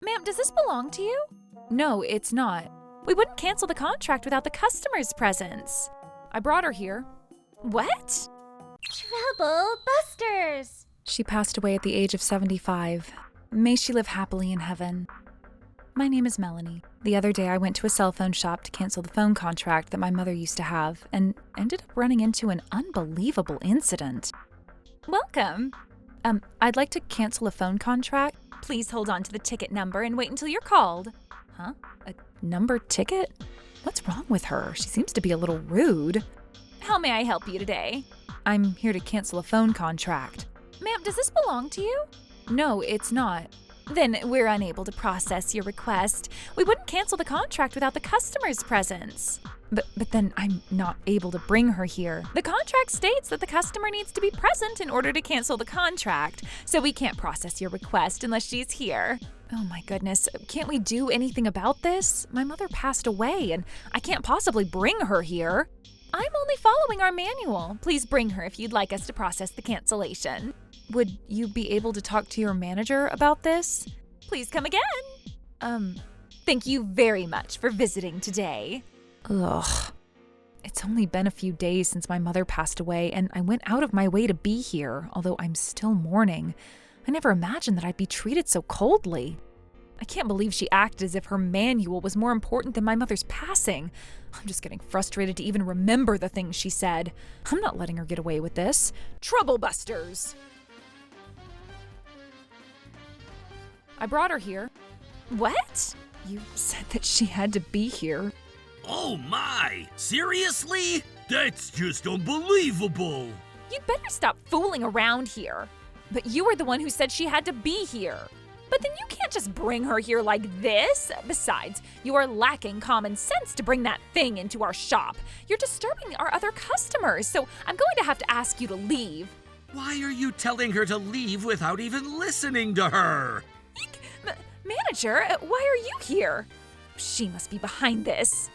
Ma'am, does this belong to you? No, it's not. We wouldn't cancel the contract without the customer's presence. I brought her here. What? Trouble busters! She passed away at the age of 75. May she live happily in heaven. My name is Melanie. The other day I went to a cell phone shop to cancel the phone contract that my mother used to have and ended up running into an unbelievable incident. Welcome. I'd like to cancel a phone contract. Please hold on to the ticket number and wait until you're called. Huh? A number ticket? What's wrong with her? She seems to be a little rude. How may I help you today? I'm here to cancel a phone contract. Ma'am, does this belong to you? No, it's not. Then we're unable to process your request. We wouldn't cancel the contract without the customer's presence. But then I'm not able to bring her here. The contract states that the customer needs to be present in order to cancel the contract, so we can't process your request unless she's here. Oh my goodness, can't we do anything about this? My mother passed away and I can't possibly bring her here. I'm only following our manual. Please bring her if you'd like us to process the cancellation. Would you be able to talk to your manager about this? Please come again. Thank you very much for visiting today. Ugh. It's only been a few days since my mother passed away, and I went out of my way to be here, although I'm still mourning. I never imagined that I'd be treated so coldly. I can't believe she acted as if her manual was more important than my mother's passing. I'm just getting frustrated to even remember the things she said. I'm not letting her get away with this. Trouble busters! I brought her here. What? You said that she had to be here. Oh my! Seriously? That's just unbelievable! You'd better stop fooling around here. But you were the one who said she had to be here. But then you can't just bring her here like this. Besides, you are lacking common sense to bring that thing into our shop. You're disturbing our other customers, so I'm going to have to ask you to leave. Why are you telling her to leave without even listening to her? Manager, why are you here? She must be behind this.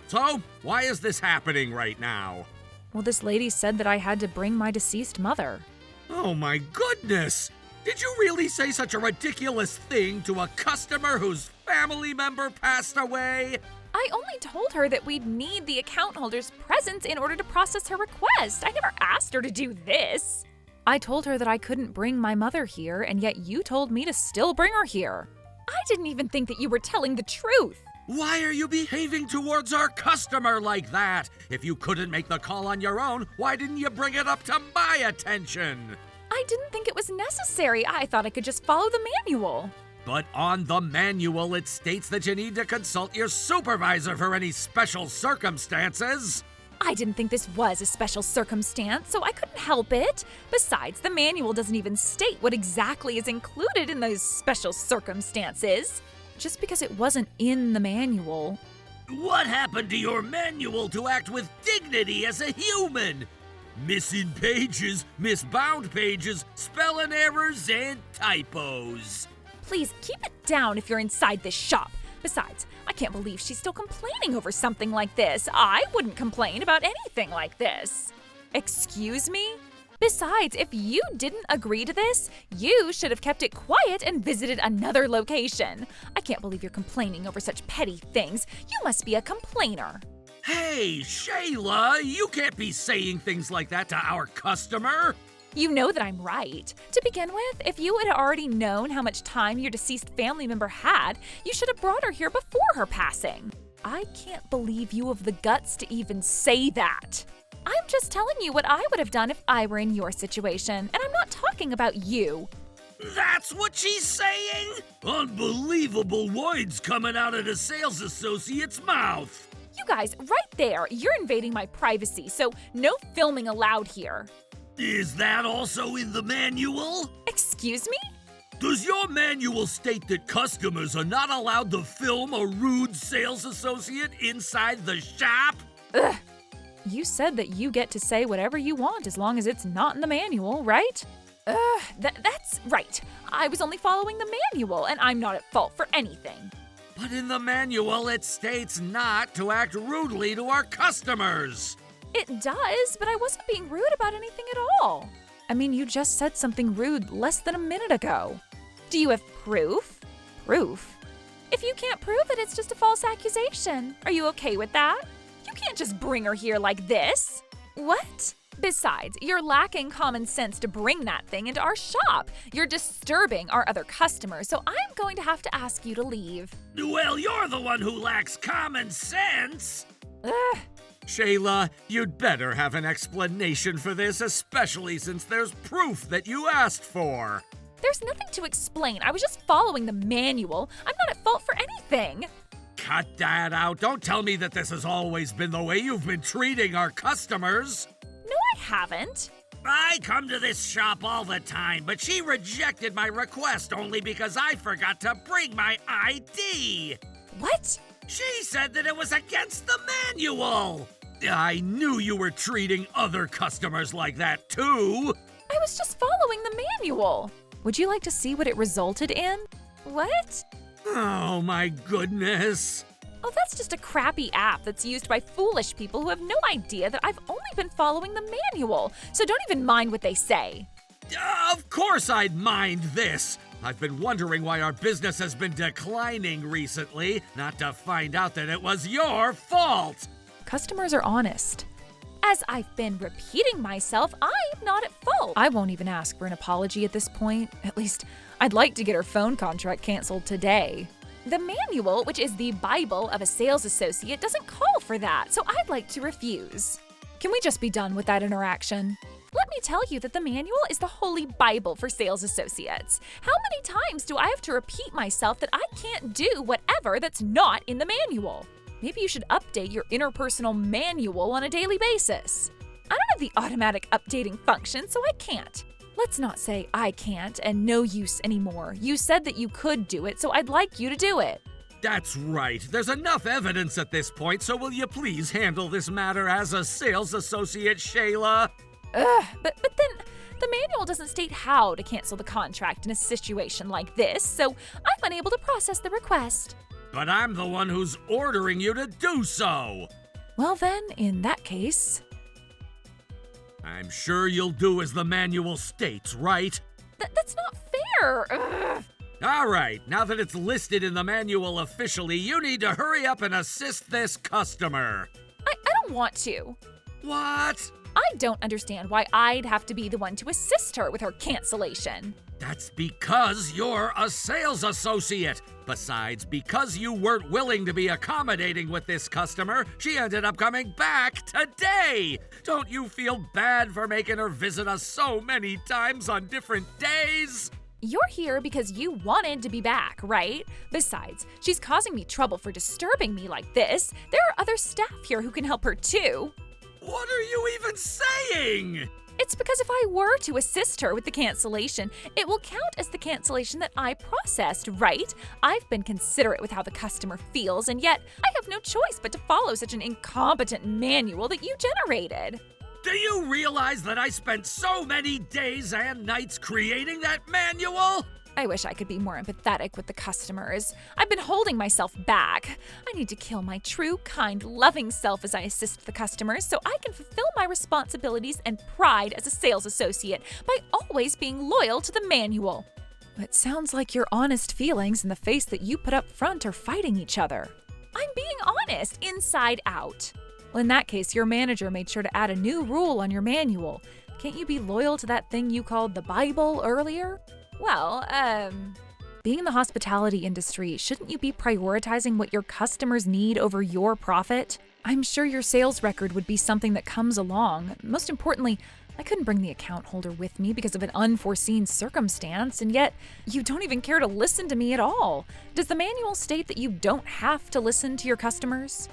So, why is this happening right now? Well, this lady said that I had to bring my deceased mother. Oh my goodness! Did you really say such a ridiculous thing to a customer whose family member passed away? I only told her that we'd need the account holder's presence in order to process her request. I never asked her to do this. I told her that I couldn't bring my mother here, and yet you told me to still bring her here. I didn't even think that you were telling the truth. Why are you behaving towards our customer like that? If you couldn't make the call on your own, why didn't you bring it up to my attention? I didn't think it was necessary. I thought I could just follow the manual. But on the manual, it states that you need to consult your supervisor for any special circumstances. I didn't think this was a special circumstance, so I couldn't help it. Besides, the manual doesn't even state what exactly is included in those special circumstances. Just because it wasn't in the manual. What happened to your manual to act with dignity as a human? Missing pages, misbound pages, spelling errors, and typos. Please keep it down if you're inside this shop. Besides, I can't believe she's still complaining over something like this. I wouldn't complain about anything like this. Excuse me? Besides, if you didn't agree to this, you should have kept it quiet and visited another location. I can't believe you're complaining over such petty things. You must be a complainer. Hey, Shayla, you can't be saying things like that to our customer. You know that I'm right. To begin with, if you had already known how much time your deceased family member had, you should have brought her here before her passing. I can't believe you have the guts to even say that. I'm just telling you what I would have done if I were in your situation, and I'm not talking about you. That's what she's saying? Unbelievable words coming out of the sales associate's mouth. You guys, right there, you're invading my privacy, so no filming allowed here. Is that also in the manual? Excuse me? Does your manual state that customers are not allowed to film a rude sales associate inside the shop? Ugh. You said that you get to say whatever you want as long as it's not in the manual, right? That's right. I was only following the manual, and I'm not at fault for anything. But in the manual, it states not to act rudely to our customers. It does, but I wasn't being rude about anything at all. I mean, you just said something rude less than a minute ago. Do you have proof? Proof? If you can't prove it, it's just a false accusation. Are you okay with that? You can't just bring her here like this. What? Besides, you're lacking common sense to bring that thing into our shop. You're disturbing our other customers, so I'm going to have to ask you to leave. Well, you're the one who lacks common sense. Ugh. Shayla, you'd better have an explanation for this, especially since there's proof that you asked for. There's nothing to explain. I was just following the manual. I'm not at fault for anything. Cut that out. Don't tell me that this has always been the way you've been treating our customers. No, I haven't. I come to this shop all the time, but she rejected my request only because I forgot to bring my ID. What? She said that it was against the manual. I knew you were treating other customers like that too. I was just following the manual. Would you like to see what it resulted in? What? Oh my goodness. Oh, that's just a crappy app that's used by foolish people who have no idea that I've only been following the manual, so don't even mind what they say. Of course I'd mind this. I've been wondering why our business has been declining recently, not to find out that it was your fault. Customers are honest. As I've been repeating myself, I'm not at fault. I won't even ask for an apology at this point. At least, I'd like to get her phone contract canceled today. The manual, which is the Bible of a sales associate, doesn't call for that, so I'd like to refuse. Can we just be done with that interaction? Let me tell you that the manual is the holy Bible for sales associates. How many times do I have to repeat myself that I can't do whatever that's not in the manual? Maybe you should update your interpersonal manual on a daily basis. I don't have the automatic updating function, so I can't. Let's not say I can't and no use anymore. You said that you could do it, so I'd like you to do it. That's right. There's enough evidence at this point, so will you please handle this matter as a sales associate, Shayla? But then the manual doesn't state how to cancel the contract in a situation like this, so I'm unable to process the request. But I'm the one who's ordering you to do so. Well then, in that case... I'm sure you'll do as the manual states, right? That's not fair! Ugh. All right, now that it's listed in the manual officially, you need to hurry up and assist this customer. I don't want to. What? I don't understand why I'd have to be the one to assist her with her cancellation. That's because you're a sales associate. Besides, because you weren't willing to be accommodating with this customer, she ended up coming back today. Don't you feel bad for making her visit us so many times on different days? You're here because you wanted to be back, right? Besides, she's causing me trouble for disturbing me like this. There are other staff here who can help her too. What are you even saying? It's because if I were to assist her with the cancellation, it will count as the cancellation that I processed, right? I've been considerate with how the customer feels, and yet I have no choice but to follow such an incompetent manual that you generated. Do you realize that I spent so many days and nights creating that manual? I wish I could be more empathetic with the customers. I've been holding myself back. I need to kill my true, kind, loving self as I assist the customers so I can fulfill my responsibilities and pride as a sales associate by always being loyal to the manual. It sounds like your honest feelings and the face that you put up front are fighting each other. I'm being honest, inside out. Well, in that case, your manager made sure to add a new rule on your manual. Can't you be loyal to that thing you called the Bible earlier? Well, being in the hospitality industry, shouldn't you be prioritizing what your customers need over your profit? I'm sure your sales record would be something that comes along. Most importantly, I couldn't bring the account holder with me because of an unforeseen circumstance, and yet you don't even care to listen to me at all. Does the manual state that you don't have to listen to your customers?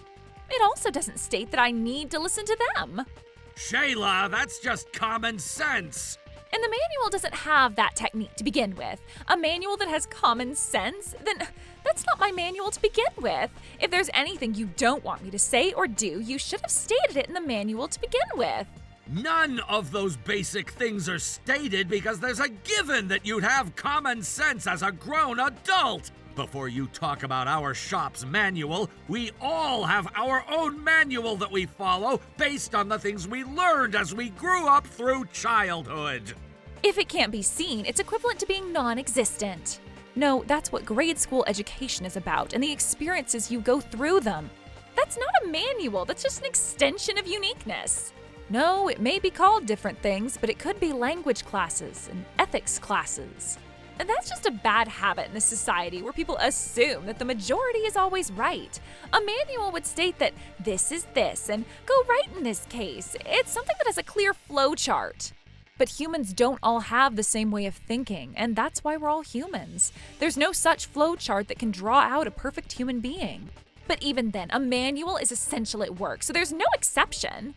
It also doesn't state that I need to listen to them. Shayla, that's just common sense. And the manual doesn't have that technique to begin with. A manual that has common sense? Then that's not my manual to begin with. If there's anything you don't want me to say or do, you should have stated it in the manual to begin with. None of those basic things are stated because there's a given that you'd have common sense as a grown adult. Before you talk about our shop's manual, we all have our own manual that we follow based on the things we learned as we grew up through childhood. If it can't be seen, it's equivalent to being non-existent. No, that's what grade school education is about and the experiences you go through them. That's not a manual, that's just an extension of uniqueness. No, it may be called different things, but it could be language classes and ethics classes. And that's just a bad habit in this society where people assume that the majority is always right. A manual would state that this is this and go right in this case. It's something that has a clear flow chart. But humans don't all have the same way of thinking, and that's why we're all humans. There's no such flow chart that can draw out a perfect human being. But even then, a manual is essential at work, so there's no exception.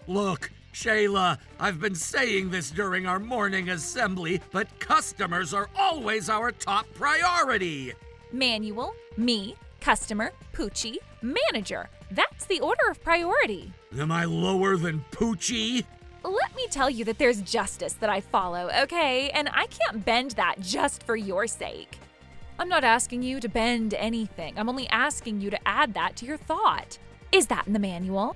Look, Shayla, I've been saying this during our morning assembly, but customers are always our top priority. Manual, me, customer, Poochie, manager. That's the order of priority. Am I lower than Poochie? Let me tell you that there's justice that I follow, okay? And I can't bend that just for your sake. I'm not asking you to bend anything. I'm only asking you to add that to your thought. Is that in the manual?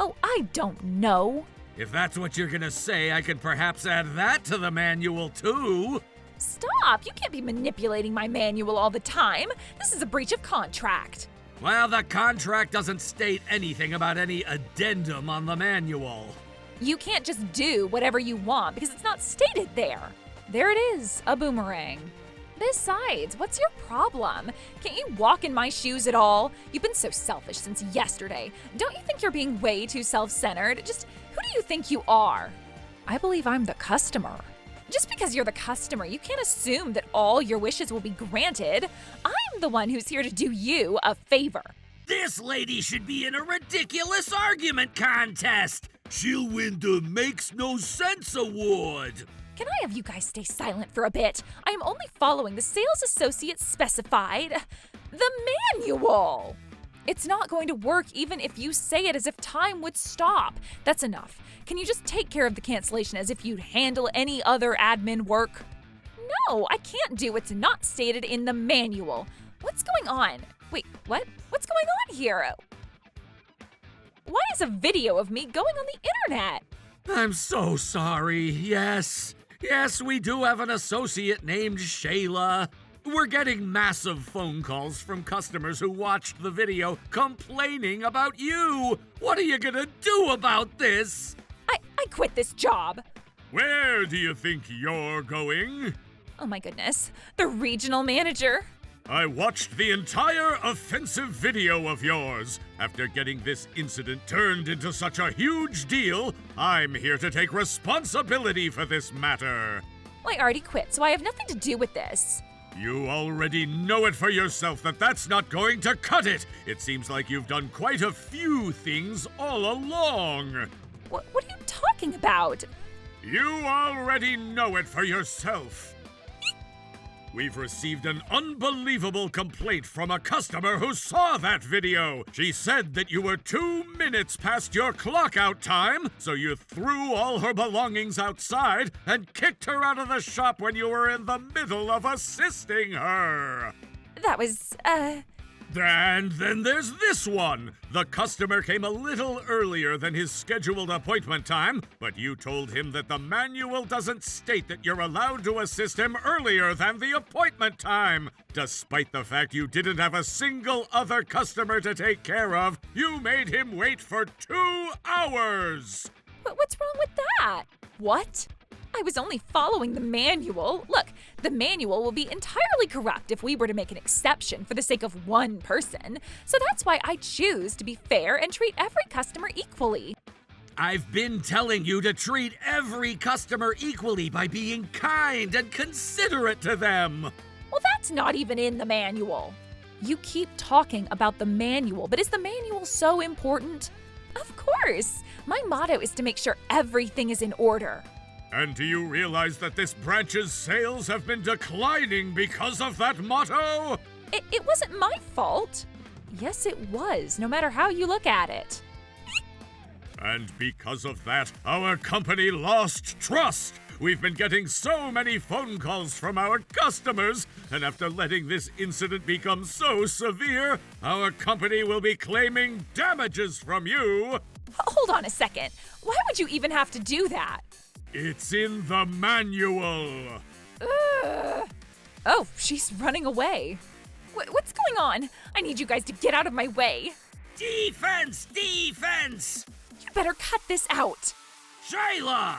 Oh, I don't know. If that's what you're gonna say, I could perhaps add that to the manual too. Stop! You can't be manipulating my manual all the time. This is a breach of contract. Well, the contract doesn't state anything about any addendum on the manual. You can't just do whatever you want because it's not stated there. There it is, a boomerang. Besides, what's your problem? Can't you walk in my shoes at all? You've been so selfish since yesterday. Don't you think you're being way too self-centered? Just who do you think you are? I believe I'm the customer. Just because you're the customer, you can't assume that all your wishes will be granted. I'm the one who's here to do you a favor. This lady should be in a ridiculous argument contest. She'll win the Makes No Sense award. Can I have you guys stay silent for a bit? I am only following the sales associate specified. The manual! It's not going to work even if you say it as if time would stop. That's enough. Can you just take care of the cancellation as if you'd handle any other admin work? No, I can't do what's not stated in the manual. What's going on? Wait, what? What's going on here? Why is a video of me going on the internet? I'm so sorry. Yes, we do have an associate named Shayla. We're getting massive phone calls from customers who watched the video complaining about you. What are you gonna do about this? I quit this job. Where do you think you're going? Oh my goodness, the regional manager. I watched the entire offensive video of yours. After getting this incident turned into such a huge deal, I'm here to take responsibility for this matter. Well, I already quit, so I have nothing to do with this. You already know it for yourself that that's not going to cut it. It seems like you've done quite a few things all along. What are you talking about? You already know it for yourself. We've received an unbelievable complaint from a customer who saw that video. She said that you were 2 minutes past your clock out time, so you threw all her belongings outside and kicked her out of the shop when you were in the middle of assisting her. That was, And then there's this one. The customer came a little earlier than his scheduled appointment time, but you told him that the manual doesn't state that you're allowed to assist him earlier than the appointment time. Despite the fact you didn't have a single other customer to take care of, you made him wait for 2 hours. But what's wrong with that? What? I was only following the manual. Look, the manual will be entirely corrupt if we were to make an exception for the sake of one person. So that's why I choose to be fair and treat every customer equally. I've been telling you to treat every customer equally by being kind and considerate to them. Well, that's not even in the manual. You keep talking about the manual, but is the manual so important? Of course. My motto is to make sure everything is in order. And do you realize that this branch's sales have been declining because of that motto? It wasn't my fault. Yes, it was, no matter how you look at it. And because of that, our company lost trust. We've been getting so many phone calls from our customers, and after letting this incident become so severe, our company will be claiming damages from you. Hold on a second. Why would you even have to do that? It's in the manual. Ugh. Oh, she's running away. What's going on? I need you guys to get out of my way. Defense! Defense! You better cut this out. Shayla!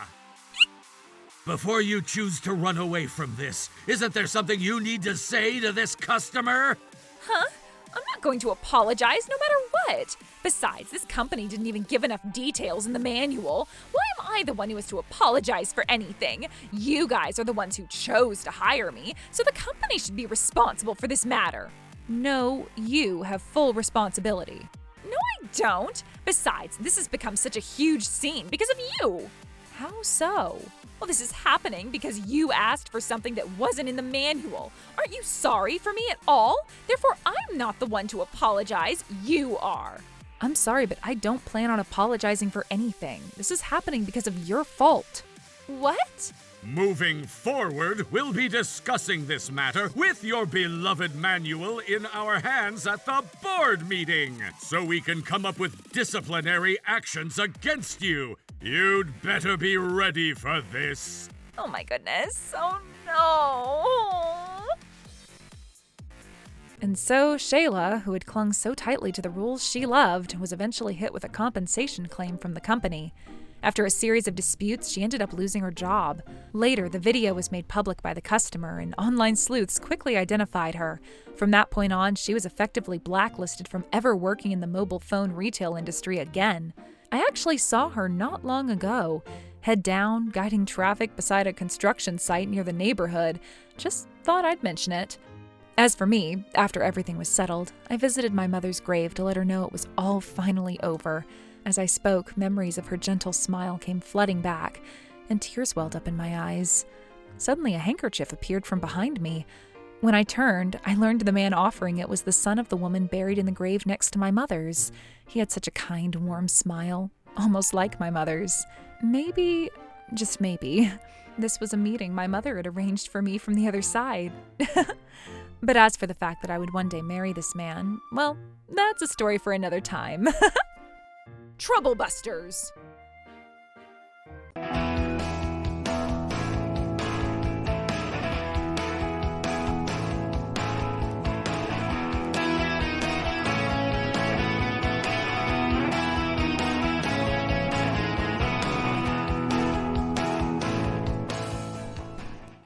Before you choose to run away from this, isn't there something you need to say to this customer? Huh? I'm not going to apologize no matter what. Besides, this company didn't even give enough details in the manual. Why am I the one who has to apologize for anything? You guys are the ones who chose to hire me, so the company should be responsible for this matter. No, you have full responsibility. No, I don't. Besides, this has become such a huge scene because of you. How so? Well, this is happening because you asked for something that wasn't in the manual. Aren't you sorry for me at all? Therefore, I'm not the one to apologize. You are. I'm sorry, but I don't plan on apologizing for anything. This is happening because of your fault. What? Moving forward, we'll be discussing this matter with your beloved manual in our hands at the board meeting, so we can come up with disciplinary actions against you. You'd better be ready for this. Oh my goodness. Oh no. And so Shayla, who had clung so tightly to the rules she loved, was eventually hit with a compensation claim from the company. After a series of disputes, she ended up losing her job. Later, the video was made public by the customer, and online sleuths quickly identified her. From that point on, she was effectively blacklisted from ever working in the mobile phone retail industry again. I actually saw her not long ago, head down, guiding traffic beside a construction site near the neighborhood. Just thought I'd mention it. As for me, after everything was settled, I visited my mother's grave to let her know it was all finally over. As I spoke, memories of her gentle smile came flooding back, and tears welled up in my eyes. Suddenly, a handkerchief appeared from behind me. When I turned, I learned the man offering it was the son of the woman buried in the grave next to my mother's. He had such a kind, warm smile, almost like my mother's. Maybe, just maybe, this was a meeting my mother had arranged for me from the other side. But as for the fact that I would one day marry this man, well, that's a story for another time. Troublebusters.